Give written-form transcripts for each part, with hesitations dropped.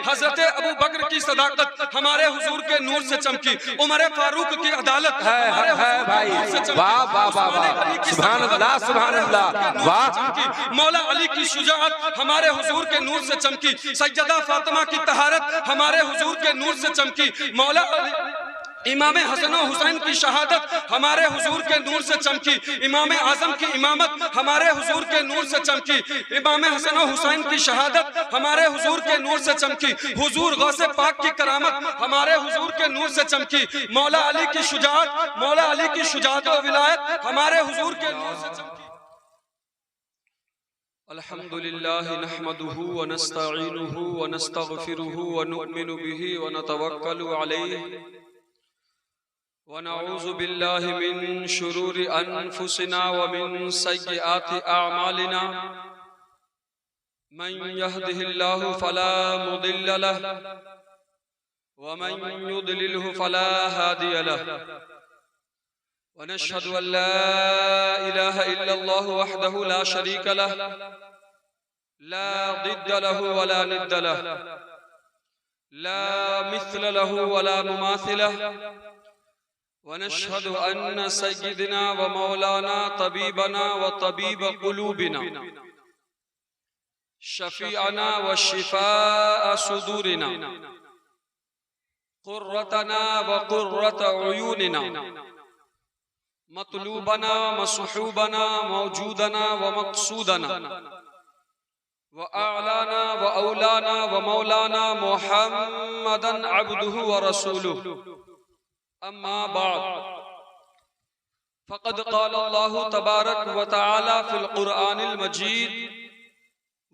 हजरत अबू बकर की सदाकत हमारे हुजूर के नूर से चमकी, उमर फारूक की अदालत हमारे हुजूर के नूर से चमकी, वाह वाह वाह वाह, सुभान अल्लाह सुभान अल्लाह, वाह। मौला अली की शुजाअत हमारे हुजूर के नूर से चमकी, सैयदा फातिमा की तहारत हमारे हुजूर के नूर से चमकी, मौला इमाम हसन और हुसैन की शहादत हमारे हुजूर के नूर से चमकी, इमाम आजम की इमामत हमारे हुजूर के नूर से चमकी, इमाम हसन और हुसैन की शहादत हमारे हुजूर के नूर से चमकी, हुजूर गौसे पाक की करामत हमारे हुजूर के नूर से चमकी, मौला अली की शुजाअत, मौला अली की शुजाअत और विलायत हमारे हुजूर के नूर से चमकी। अल्हम्दुलिल्लाह नहमदुहु व नस्तईनुहु व नस्तगफिरुहु व नु'मिनु बिही व नतवक्कलु अलैहि व नऊज़ु बिल्लाहि मिन शुरूरि अनफुसिना व मिन सय्यिआति अअमालिना, मन यहदिहिल्लाहु फला मुदिल्ल लहु व मन युद्लिलहु फला हादिय लहु, व नशहदु अन ला इलाहा इल्लल्लाहु वहदहु ला शरीका लहु ला दिद्द लहु व ला निद्द लहु, ला मिस्ल लहु व ला मुमासिल लहु, व नशहदु अन्न सय्यिदना व मौलाना तबीबना व तबीब कुलूबिना शफीअना व शिफाअ सुदूरिना कुर्रतना व कुर्रत उयूनिना मतलूबना मसहूबना मौजूदना व मक़सूदना व आलाना व औलाना व मौलाना मुहम्मदन अब्दुहु व रसूलुहु, अम्मा बाद, फ़क़द क़ाल अल्लाहु तबारक व तआला फ़िल क़ुरआनिल मजीद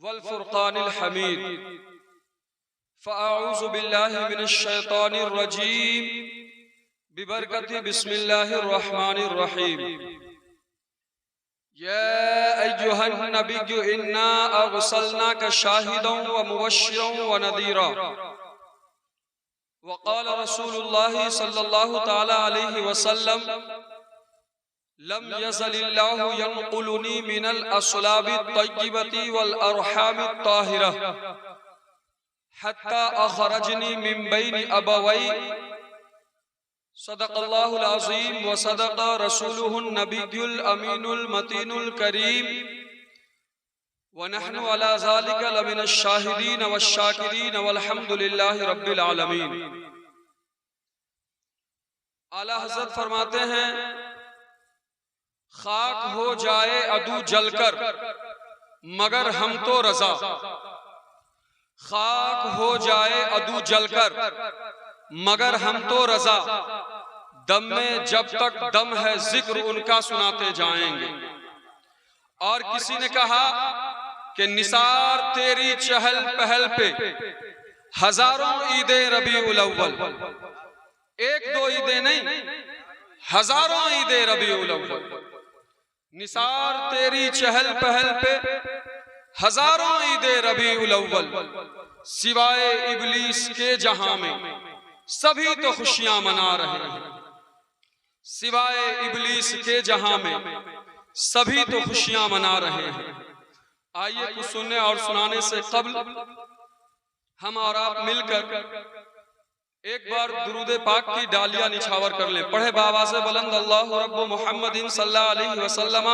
वल फ़ुरक़ानिल हमीद, फ़अऊज़ु बिल्लाहि मिनश शैतानिर रजीम, बिबरकति बिस्मिल्लाहिर रहमानिर रहीम। या अय्युहन नबिय्यु इन्ना अरसलनाका शाहिदन व मुबश्शिरन व नज़ीरा, वक़ाल रसूलुल्लाहि सल्लल्लाहु तआला अलैहि वसल्लम, लम यज़लिल्लाहु यनक़ुलुनी मिनल अस्लाबि तय्यिबति वल अरहामि ताहिरा हत्ता अख़रजनी मिन बैनि अबवै, सदक़ल्लाहुल अज़ीम व सदक़ रसूलुहुन नबियुल अमीनुल मतीनुल करीम, व नहनु अला ज़ालिका लमिनश शाहिदीन वश्शाकिरीन वल्हम्दुलिल्लाहि रब्बिल आलमीन। आला हज़रत फरमाते हैं, खाक हो जाए अदू जलकर मगर हम तो रज़ा, खाक हो जाए अदू जलकर मगर हम तो रज़ा, दम में जब तक दम है जिक्र उनका सुनाते जाएंगे। और किसी ने कहा कि निसार तेरी चहल पहल पे हजारों ईदे रबीउल अव्वल, एक दो ईदे नहीं, हजारों ईदे रबीउल अव्वल, निसार तेरी चहल पहल पे हजारों ईदे रबीउल अव्वल, सिवाय इबलीस के जहां में सभी तो खुशियां मना रहे हैं, सिवाय इबलीस के जहां में सभी तो खुशियां मना रहे हैं। आइए कुछ सुनने और सुनाने से कब्ल हम और आप मिलकर एक बार दुरूद पाक की डालियां निछावर कर लें। पढ़े बाबा से बुलंद, अल्लाहु रब्बु मुहम्मदिन सल्लल्लाहु अलैहि वसल्लम,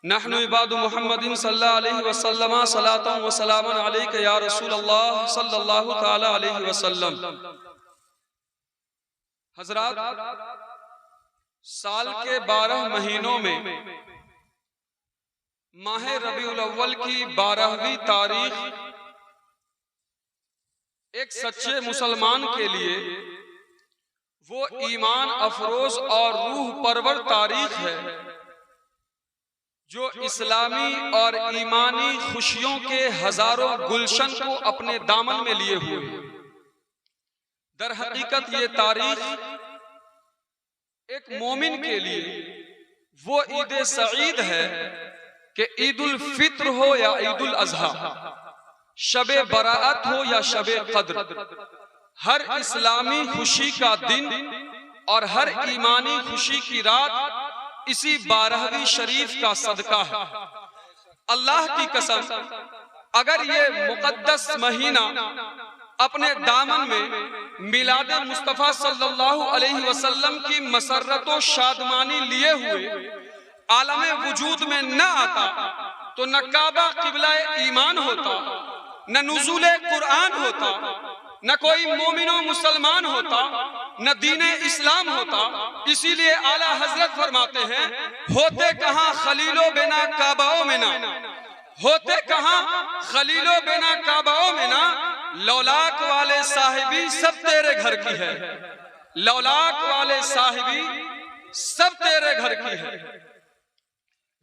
नहनु इबादु मुहम्मदिन सल्लल्लाहु अलैहि वसल्लम, सलातन व सलामन अलैका या रसूल अल्लाह सल्लल्लाहु ताला अलैहि वसल्लम। हजरात, साल के 12 महीनों में माह रबीउल अव्वल की 12वीं तारीख एक सच्चे मुसलमान के लिए वो ईमान अफरोज और रूह परवर तारीख है जो इस्लामी और ईमानी खुशियों के हजारों गुलशन को अपने दामन में लिए हुए है। दर हकीकत ये तारीख एक मोमिन के लिए वो ईद सईद है कि ईदुल फित्र हो या ईदुल अज़हा, शबे बराअत हो या शबे क़द्र, हर इस्लामी खुशी का दिन और हर ईमानी खुशी की रात इसी 12वीं शरीफ का सदका है। अल्लाह की कसम, अगर ये मुकद्दस महीना अपने दामन में मिलाद मुस्तफ़ा सल्लल्लाहु अलैहि वसल्लम की मसर्रत व शादमानी लिए हुए आलमे वजूद में न आता तो न काबा किबला ईमान होता, न नुज़ूले कुरान होता, न कोई मोमिनो मुसलमान होता, न दीने इस्लाम होता। इसीलिए आला हजरत फरमाते हैं, होते कहाँ खलीलो बिना काबाओ में ना, होते कहाँ खलीलो बिना काबाओ में ना, लौलाक वाले साहिबी सब तेरे घर की है, लौलाक वाले साहिबी सब तेरे घर की है।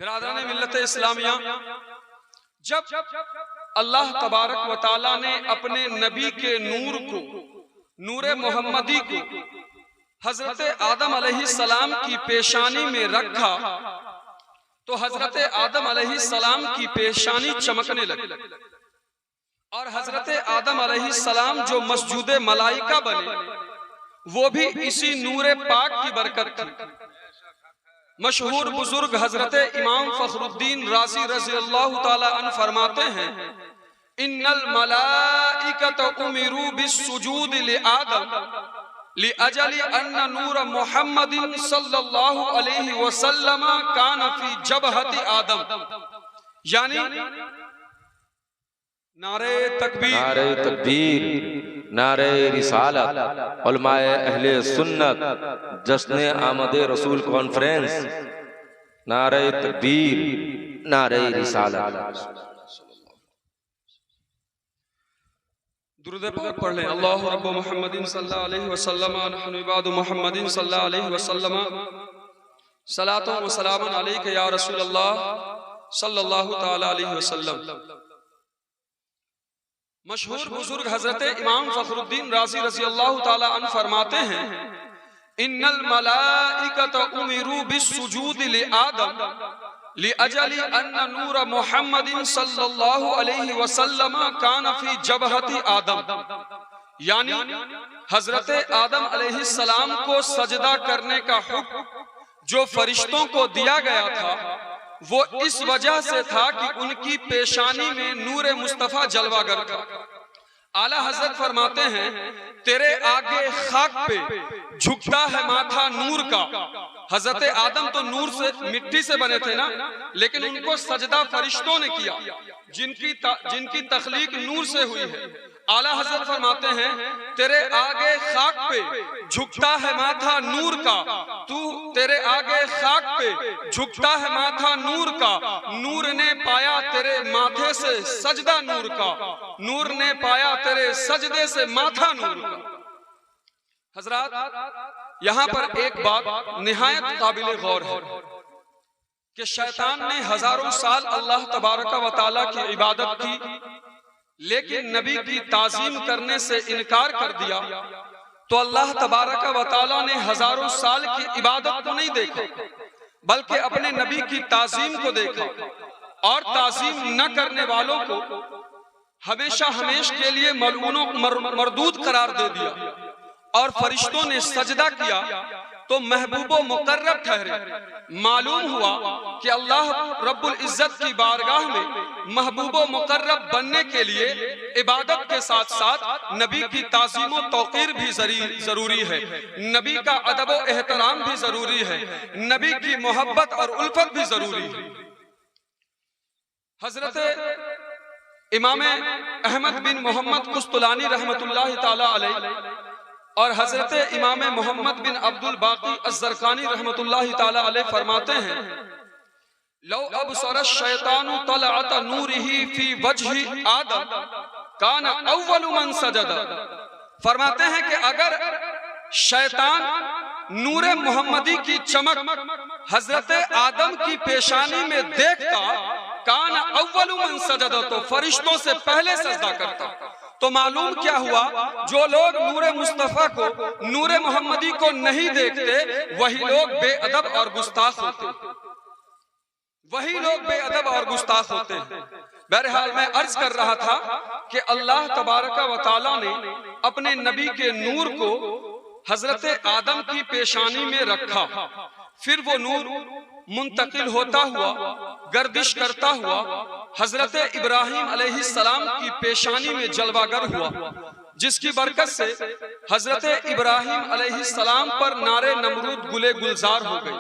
बिरादरान मिल्लत इस्लामिया, जब अल्लाह तबारक व तआला ने अपने नबी के नूर को, नूरे मोहम्मदी को हजरत आदम अलैहिस्सलाम की पेशानी में रखा तो हजरत आदम अलैहिस्सलाम की पेशानी चमकने लगी और हजरत आदम अलैहिस्सलाम जो मस्जूदे मलाइका बने वो भी इसी नूरे पाक की बरकत थी। मशहूर बुजुर्ग हजरत इमाम फखरुद्दीन राजी रज़ी अल्लाह ताला अन्हु फरमाते हैं, इन्नल मलाइकत उमिरू बिस्सुजूद लि आदम लि अजली अन्ना नूर मुहम्मदिन सल्लल्लाहु अलैहि वसल्लम कान फी जबहति आदम। यानी नारे तकबीर, नारे रिसालत, उलमाए अहले सुन्नत, जश्न आमद रसूल कॉन्फ्रेंस, नारे तकबीर, नारे रिसालत। दुरूद पाक पढ़ लें। अल्लाहु रब्बु मुहम्मदिन सल्लल्लाहु अलैहि वसल्लम नहनु इबादु मुहम्मदिन सल्लल्लाहु अलैहि वसल्लम सलातो व सलामुन अलैका या रसूल अल्लाह सल्लल्लाहु तआला अलैहि वसल्लम। मशहूर बुजुर्ग हजरत इमाम फखरुद्दीन राजी रज़ी अल्लाह ताला अन्हु फरमाते हैं, इन्नल मलाइकत उमिरू बिस्सुजूद लि आदम लि अजली अन्ना नूर मुहम्मदिन सल्लल्लाहु अलैहि वसल्लम कान फी जबहति आदम। यानी हजरत आदम अलैहिस्सलाम को सजदा करने का हुक्म जो फरिश्तों को दिया गया था वो इस वजह से था कि उनकी पेशानी में नूरे मुस्तफा जलवागर था। आला हजरत फरमाते हैं, तेरे आगे खाक पे झुकता है माथा नूर का। हजरत आदम तो नूर से, मिट्टी से बने थे ना, लेकिन उनको सजदा फरिश्तों ने किया जिनकी तख्लीक नूर से हुई है। आला हजरत फरमाते हैं, तेरे आगे खाक पे झुकता है माथा नूर का, तू तेरे आगे खाक पे झुकता है माथा नूर का, नूर ने पाया तेरे माथे से सजदा नूर का, नूर ने पाया तेरे सजदे से माथा नूर का। हजरात, यहाँ पर एक बात निहायत काबिल गौर है कि शैतान ने हजारों साल अल्लाह तबारक व तआला की इबादत की, लेकिन नबी की ताजीम करने से इनकार कर दिया। तो अल्लाह तबारक व तआला ने हजारों साल की इबादत को नहीं देखा, बल्कि अपने नबी की ताजीम को देखा और ताजीम न करने वालों को हमेशा हमेशा के लिए मलऊनों मरदूद करार दे दिया। और फरिश्तों ने सजदा किया तो महबूबो मुकर्रब ठहरे। मालूम हुआ कि अल्लाह रब्बुल इज्जत की बारगाह में महबूबो मुकर्रब बनने के लिए इबादत के साथ साथ नबी की ताज़ीम व तौक़ीर भी जरूरी है, नबी का अदब व एहतराम भी जरूरी है, नबी की मोहब्बत और उल्फत भी जरूरी है। हजरत इमाम अहमद बिन मोहम्मद कुस्तुलानी रहमतुल्लाहि ताला अलैह और हजरत इमाम मोहम्मद बिन अब्दुल बाकी अज़्ज़रकानी रहमतुल्लाहि ताला अलैह फरमाते हैं, लौ अबसर शैतानु तलअत नूरिही फी वजहि आदम कान अव्वलु मन सजदा। फरमाते हैं कि अगर शैतान नूरे मोहम्मदी की चमक हजरत आदम की पेशानी में देखता, कान अव्वलु मन सजदा, तो फरिश्तों से पहले सजदा करता। तो मालूम क्या हुआ, जो लोग नूरे मुस्तफा को, नूरे मोहम्मदी को नहीं देखते वही लोग बेअदब और गुस्ताख होते, वही लोग बेअदब और गुस्ताख होते हैं। बहरहाल मैं अर्ज कर रहा था कि अल्लाह तबारक व तआला ने अपने नबी के नूर को हजरत आदम की पेशानी में रखा फिर वो नूर मुंतकिल होता हुआ गर्दिश करता हुआ हजरत इब्राहिम अलैहिस्सलाम की पेशानी में जलवागर हुआ, जिसकी बरकत से हजरत इब्राहिम अलैहिस्सलाम पर नारे नमरूद गुले गुलजार हो गई।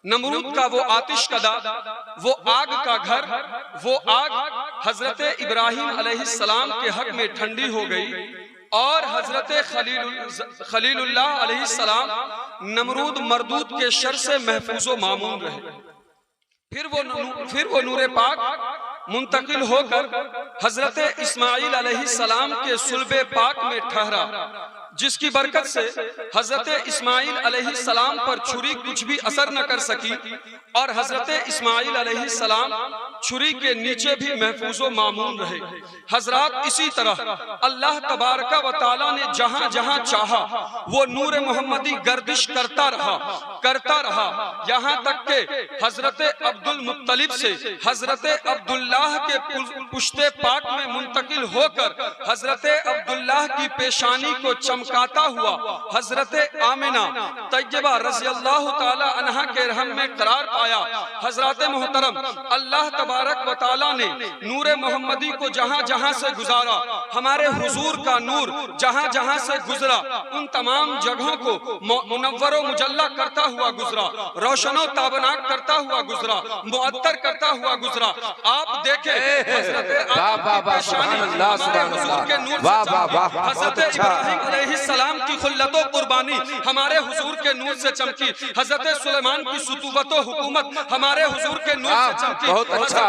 नमरूद का वो आतिश कदा, वो आग का घर, वो आग हजरत इब्राहिम अलैहिस्सलाम के हक में ठंडी हो गई और हजरत खलीलुल्लाह अलैहिस्सलाम नमरूद मरदूद के शर से महफूजो मामून रहे। फिर वो नूरे पाक मुंतकिल होकर हजरत इस्माइल अलैहिस्सलाम के सुल्बे पाक में ठहरा, जिसकी बरकत से हजरत इस्माइल अलैहिस्सलाम पर छुरी कुछ भी असर न कर सकी और हजरत इस्माइल अलैहिस्सलाम छुरी के नीचे भी महफूजो मामून रहे। हजरात, इसी तरह अल्लाह तबारक व तआला ने जहां जहां चाहा वो नूर मोहम्मदी गर्दिश करता रहा यहाँ तक के हजरत अब्दुल मुत्तलिब से हजरत अब्दुल्लाह के पुश्ते पाक में मुंतकिल होकर हजरत अब्दुल्लाह की पेशानी को चमकाता हुआ हजरत आमिना तैयबा रज़ियल्लाहु ताला अन्हा के रहम में करार पाया। हजरत मोहतरम, अल्लाह तबारक व तआला ने नूर मोहम्मदी को जहां जहां से गुजारा, हमारे हुजूर का नूर जहां जहां से गुजरा, उन तमाम जगहों को मुनव्वरो मुजल्ला करता हुआ गुजरा, रोशनो ताबनाक करता हुआ गुजरा, मुअत्तर करता हुआ गुजरा। आप देखें हजरत इब्राहिम अलैहिस्सलाम की खुल्लतो कुर्बानी हमारे हुजूर के नूर से चमकी, हजरत सुलेमान की सुतूवतो हुकूमत हमारे हुजूर के नूर से चमकी। बहुत अच्छा,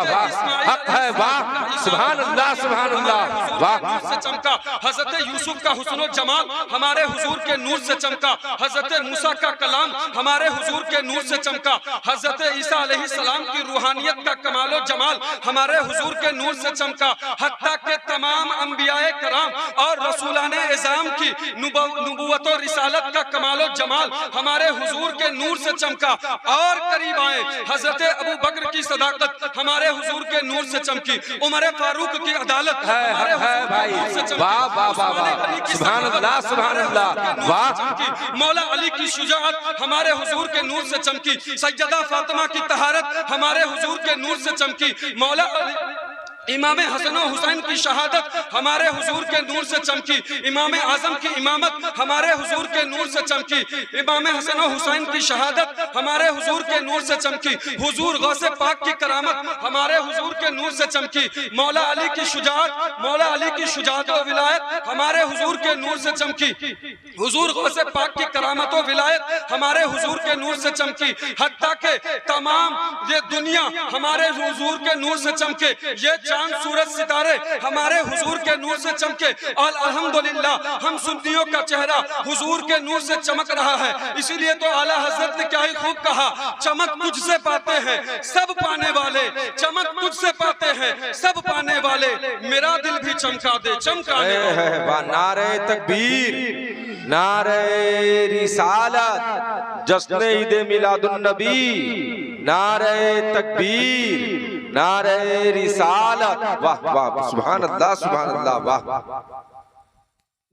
हक है, वाह, सुभान अल्लाह, सुभान अल्लाह, वाह से चमका। हजरत यूसुफ का हुस्न और जमाल हमारे हुजूर के नूर से चमका। हजरत मूसा का कलाम हमारे हुजूर के नूर से चमका। हजरत ईसा अलैहिस्सलाम की रूहानियत का कमाल और जमाल हमारे हुजूर के नूर से चमका। हत्ता के तमाम अंबियाए कराम और रसूलाने इज़ाम की नुबुव्वत और रिसालत का कमाल और जमाल हमारे हुजूर के नूर से चमका। और करीब आए हजरत अबू बकर की सदाकत हमारे हुजूर के नूर से चमकी। उमर फारूक की अदालत हमारे भाई, वाह वाह वाह, सुभान अल्लाह, सुभान अल्लाह, वाह। मौला अली की शुजाअत हमारे हुजूर के नूर से चमकी। सैयदा फातिमा की तहारत हमारे हुजूर के नूर से चमकी। मौला इमाम हसन और हुसैन की शहादत हमारे हुजूर के नूर से चमकी। इमाम आजम की इमामत हमारे हुजूर के नूर से चमकी। इमाम हसन और हुसैन की शहादत हमारे हुजूर के नूर से चमकी। हुजूर गौसे पाक की करामत हमारे हुजूर के नूर से चमकी। मौला अली की शुजाअत और विलायत हमारे हुजूर के नूर से चमकी। हुजूर गौसे पाक की करामत और विलायत हमारे हुजूर के नूर से चमकी। हत्ता के तमाम ये दुनिया हमारे हुजूर के नूर से चमके। ये सूरज सितारे हमारे हुजूर के नूर से चमके। और अल्हम्दुलिल्लाह हम सुन्नियों का चेहरा हुजूर के नूर से चमक रहा है। इसीलिए तो आला हजरत ने क्या ही खूब कहा, चमक तुझसे पाते हैं सब पाने वाले, चमक तुझसे पाते हैं सब पाने वाले, मेरा दिल भी चमका दे चमकाने वाले। नारे तकबीर, नारे रिसालत, जश्न ईद मिलादुन नबी, नारे तकबीर, नारे रिसालत, वाह वाह, सुभान अल्लाह, सुभान अल्लाह, वाह।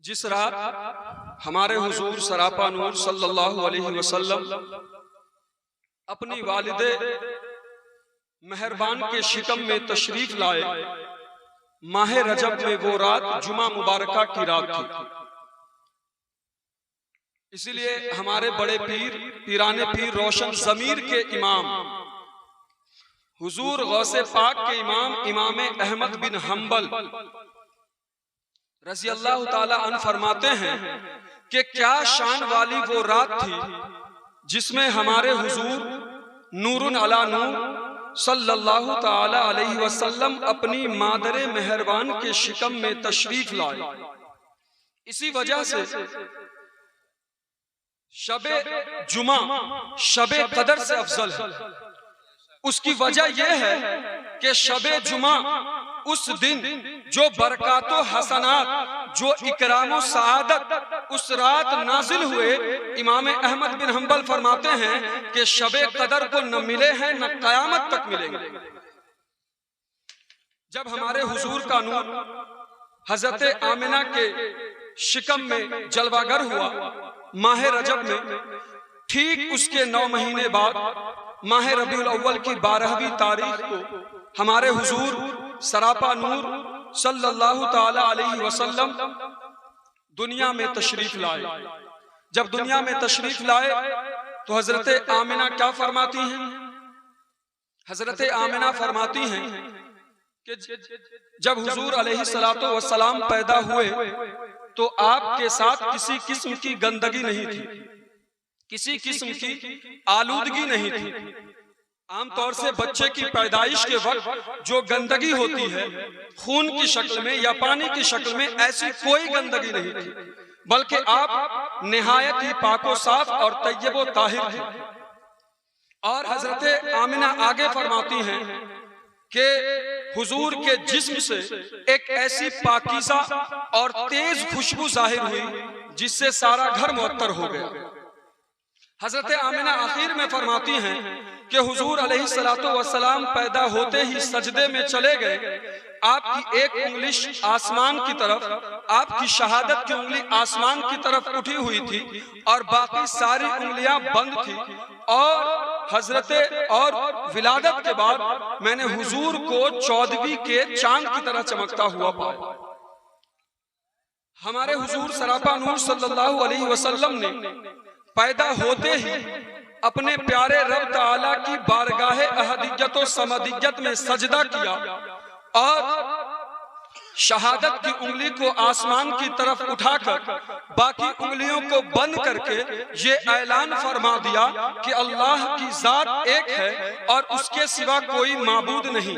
जिस रात हमारे हुजूर सरापा नूर सल्लल्लाहु अलैहि वसल्लम अपनी वालिदे मेहरबान के शिकम में तशरीफ लाए, माह रजब में वो रात जुमा मुबारका की रात थी। इसीलिए हमारे बड़े पीर पीराने पीर रोशन ज़मीर के इमाम हुजूर गौसे पाक के इमाम इमाम अहमद बिन हम्बल रज़ियल्लाहु ताला अन्हु फरमाते हैं कि क्या शान वाली वो रात थी जिसमें हमारे हुजूर नूरुन अला नूर सल्लल्लाहु ताला अलैहि वसल्लम अपनी मादरे मेहरबान के शिकम में तशरीफ लाए। इसी वजह से शबे जुमा शबे कदर से अफजल है। उसकी वजह यह है कि शबे जुमा उस दिन जो बरकातो हसनात, जो इकरामो सआदत उस रात नाजिल हुए, इमाम अहमद बिन हम्बल फरमाते हैं कि शबे कदर को न मिले हैं न कयामत तक मिलेंगे। जब हमारे हुजूर का नूर हजरत आमिना के शिकम में जलवागर हुआ माह रजब में, ठीक उसके 9 महीने बाद माह रबीउल अव्वल की 12वीं तारीख को हमारे हुजूर सरापा नूर सल्लल्लाहु ताला अलैहि वसल्लम दुनिया में तशरीफ लाए। जब दुनिया में तशरीफ लाए तो हजरत आमिना क्या फरमाती हैं? हजरत आमिना फरमाती हैं कि जब हुजूर अलैहिस्सलातु वस्सलाम पैदा हुए तो आपके साथ किसी किस्म की गंदगी नहीं थी, किसी किस्म की आलूदगी नहीं थी। आमतौर से बच्चे की पैदाइश के वक्त जो गंदगी होती है खून की शक्ल में या पानी की शक्ल में, ऐसी कोई गंदगी नहीं थी, बल्कि आप निहायत ही पाको साफ और तय्यबो ताहिर थे। और हजरत आमिना आगे फरमाती हैं कि हुजूर के जिस्म से एक ऐसी पाकीज़ा और तेज खुशबू जाहिर हुई जिससे सारा घर मुअत्तर हो गया। हजरत आमिना आखिर में फरमाती हैं कि हुजूर अलैहिस्सलातु वस्सलाम पैदा होते ही सजदे में चले गए। आपकी एक उंगली आसमान की तरफ, आपकी शहादत की उंगली आसमान की तरफ उठी हुई थी और बाकी सारी उंगलियां बंद थी। और विलादत के बाद मैंने हुजूर को 14वीं के चांद की तरह चमकता हुआ पाया। हमारे हुजूर सरापा नूर सल्लल्लाहु अलैहि वसल्लम ने पैदा होते ही अपने प्यारे रब ताला की बारगाहे अहदियत और समदियत में सजदा किया और शहादत की उंगली को आसमान की तरफ उठाकर बाकी उंगलियों को बंद करके ये ऐलान फरमा दिया कि अल्लाह की जात एक है और उसके सिवा कोई माबूद नहीं।